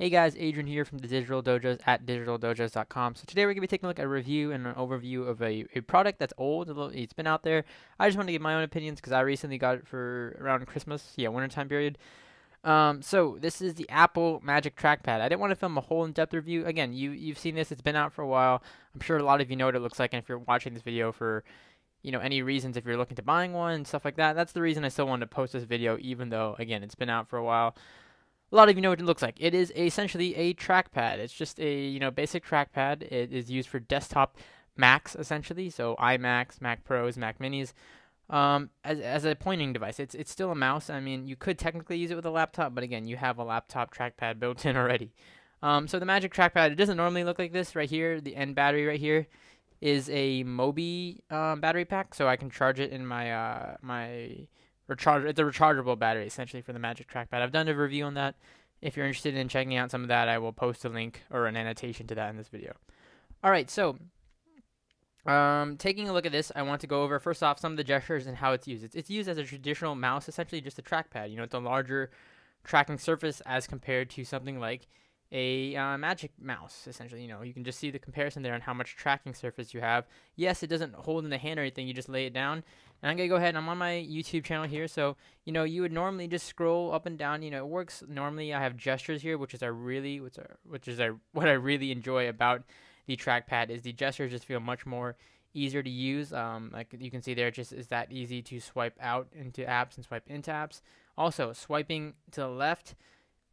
Hey guys, Adrian here from the Digital Dojos at digitaldojos.com. So today we're going to be taking a look at a review and an overview of a product that's old. It's been out there. I just want to give my own opinions because I recently got it for around Christmas, wintertime period. So this is the Apple Magic Trackpad. I didn't want to film a whole in-depth review. Again, you've seen this. It's been out for a while. I'm sure a lot of you know what it looks like, and if you're watching this video for any reasons, if you're looking to buying one and stuff like that, that's the reason I still wanted to post this video, even though again it's been out for a while. A lot of you know what it looks like. It is essentially a trackpad. It's just a basic trackpad. It is used for desktop Macs essentially, so iMacs, Mac Pros, Mac Minis. As a pointing device, it's still a mouse. I mean, you could technically use it with a laptop, but again, you have a laptop trackpad built in already. So the Magic Trackpad, it doesn't normally look like this right here. The end battery right here is a Mobi battery pack, so I can charge it in my it's a rechargeable battery essentially for the Magic Trackpad. I've done a review on that. If you're interested in checking out some of that, I will post a link or an annotation to that in this video. All right, so taking a look at this, I want to go over first off some of the gestures and how it's used. It's used as a traditional mouse, essentially just a trackpad. It's a larger tracking surface as compared to something like a Magic Mouse. Essentially, you can just see the comparison there on how much tracking surface you have. Yes, it doesn't hold in the hand or anything. You just lay it down. And I'm gonna go ahead. I'm on my YouTube channel here, so you would normally just scroll up and down. It works normally. I have gestures here, what I really enjoy about the trackpad is the gestures just feel much more easier to use. Like you can see there, it just is that easy to swipe out into apps and swipe into apps. Also, swiping to the left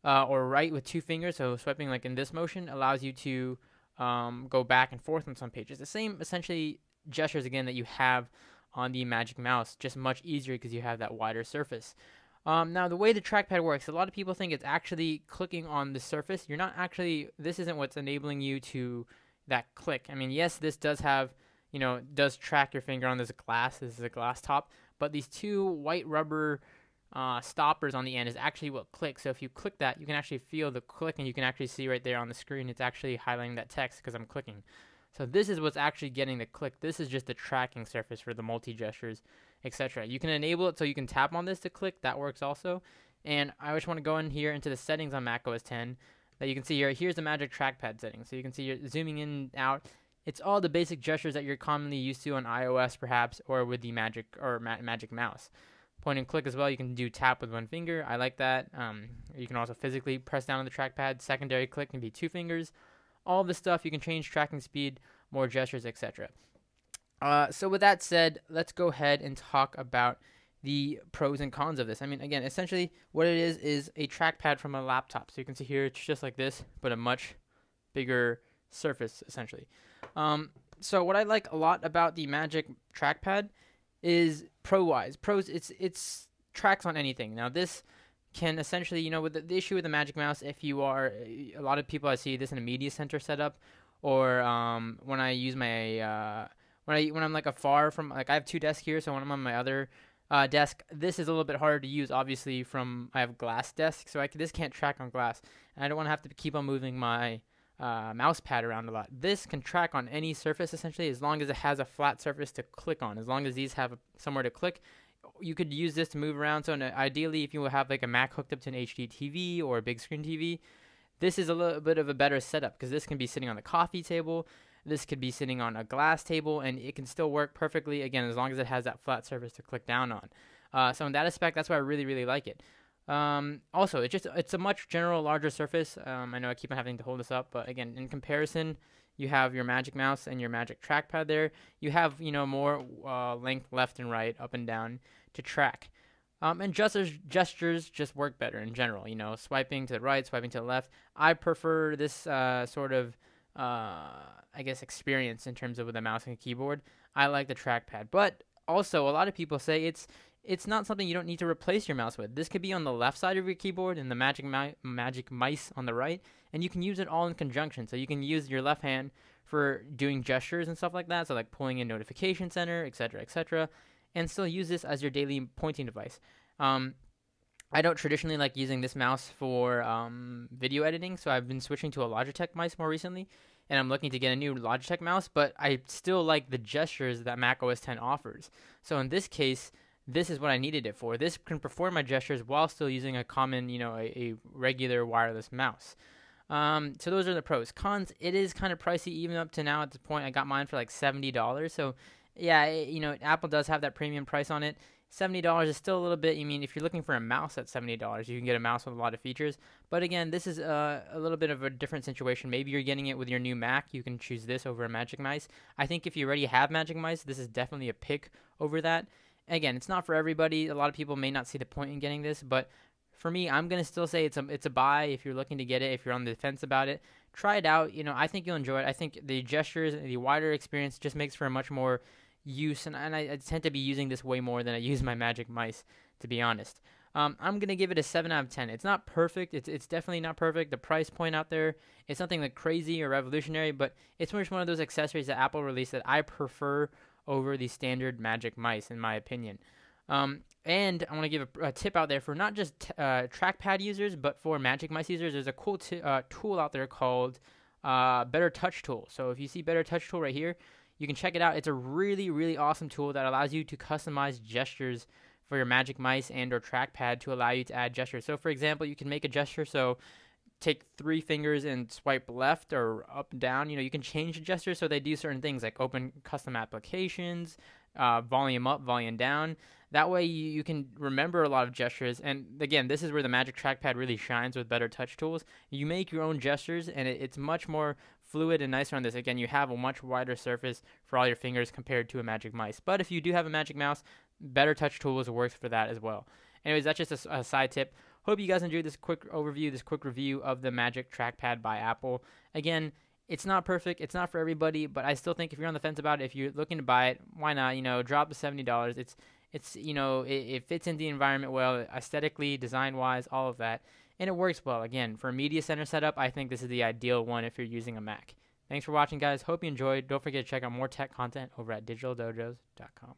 or right with two fingers, so swiping like in this motion allows you to go back and forth on some pages. The same essentially gestures again that you have on the Magic Mouse, just much easier because you have that wider surface. Now, the way the trackpad works, a lot of people think it's actually clicking on the surface. You're not actually, this isn't what's enabling you to that click. I mean, yes, this does have, does track your finger on this glass. This is a glass top, but these two white rubber stoppers on the end is actually what clicks. So if you click that, you can actually feel the click, and you can actually see right there on the screen, it's actually highlighting that text because I'm clicking. So this is what's actually getting the click. This is just the tracking surface for the multi-gestures, etc. You can enable it so you can tap on this to click. That works also. And I just want to go in here into the settings on macOS 10 that you can see here. Here's the Magic Trackpad settings. So you can see you're zooming in and out. It's all the basic gestures that you're commonly used to on iOS perhaps, or with the Magic Mouse. Point and click as well. You can do tap with one finger. I like that. You can also physically press down on the trackpad. Secondary click can be two fingers. All this stuff, you can change tracking speed, more gestures, etc. So with that said, let's go ahead and talk about the pros and cons of this. I mean, again, essentially what it is a trackpad from a laptop. So you can see here, it's just like this, but a much bigger surface, essentially. So what I like a lot about the Magic Trackpad is pros, it's tracks on anything. Now this can essentially, with the issue with the Magic Mouse, if you are, a lot of people I see this in a media center setup, or when I use my, when I'm like afar from, like I have two desks here, so when I'm on my other desk, this is a little bit harder to use, obviously, I have glass desk, so this can't track on glass, and I don't want to have to keep on moving my mouse pad around a lot. This can track on any surface, essentially, as long as it has a flat surface to click on. As long as these have somewhere to click, you could use this to move around. So ideally, if you have like a Mac hooked up to an HD TV or a big screen TV, this is a little bit of a better setup because this can be sitting on the coffee table, this could be sitting on a glass table, and it can still work perfectly, again, as long as it has that flat surface to click down on. So in that aspect, that's why I really, really like it. Also, it's a much larger surface. I know I keep on having to hold this up, but again, in comparison, you have your Magic Mouse and your Magic Trackpad there. You have, more length left and right, up and down to track. And gestures just work better in general. Swiping to the right, swiping to the left. I prefer this sort of, I guess, experience in terms of with a mouse and a keyboard. I like the trackpad. But also, a lot of people say it's not something you don't need to replace your mouse with. This could be on the left side of your keyboard and the Magic Mice on the right, and you can use it all in conjunction. So you can use your left hand for doing gestures and stuff like that, so like pulling in Notification Center, etc., and still use this as your daily pointing device. I don't traditionally like using this mouse for video editing, so I've been switching to a Logitech mice more recently, and I'm looking to get a new Logitech mouse, but I still like the gestures that macOS 10 offers. So in this case, this is what I needed it for. This can perform my gestures while still using a common, a regular wireless mouse. So those are the pros. Cons, it is kind of pricey even up to now. At this point, I got mine for like $70. So yeah, Apple does have that premium price on it. $70 is still a little bit. I mean, if you're looking for a mouse at $70, you can get a mouse with a lot of features. But again, this is a little bit of a different situation. Maybe you're getting it with your new Mac. You can choose this over a Magic Mice. I think if you already have Magic Mice, this is definitely a pick over that. Again, it's not for everybody. A lot of people may not see the point in getting this, but for me, I'm gonna still say it's a buy if you're looking to get it. If you're on the fence about it, try it out. I think you'll enjoy it. I think the gestures and the wider experience just makes for a much more use, and I tend to be using this way more than I use my Magic Mice, to be honest. I'm gonna give it a 7 out of 10. It's not perfect. It's definitely not perfect. The price point out there, it's nothing like crazy or revolutionary, but it's just one of those accessories that Apple released that I prefer over the standard Magic Mice, in my opinion. And I want to give a tip out there for not just trackpad users, but for Magic Mice users. There's a cool tool out there called Better Touch Tool. So if you see Better Touch Tool right here, you can check it out. It's a really, really awesome tool that allows you to customize gestures for your Magic Mice and or trackpad to allow you to add gestures. So for example, you can make a gesture. So take 3 fingers and swipe left or up and down. You can change the gestures so they do certain things like open custom applications, volume up, volume down. That way you can remember a lot of gestures. And again, this is where the Magic Trackpad really shines with Better Touch Tools. You make your own gestures, and it's much more fluid and nicer on this. Again, you have a much wider surface for all your fingers compared to a Magic Mice. But if you do have a Magic Mouse, Better Touch Tools works for that as well. Anyways, that's just a side tip. Hope you guys enjoyed this quick overview, this quick review of the Magic Trackpad by Apple. Again, it's not perfect. It's not for everybody, but I still think if you're on the fence about it, if you're looking to buy it, why not? Drop the $70. It fits in the environment well, aesthetically, design-wise, all of that, and it works well. Again, for a media center setup, I think this is the ideal one if you're using a Mac. Thanks for watching, guys. Hope you enjoyed. Don't forget to check out more tech content over at digitaldojos.com.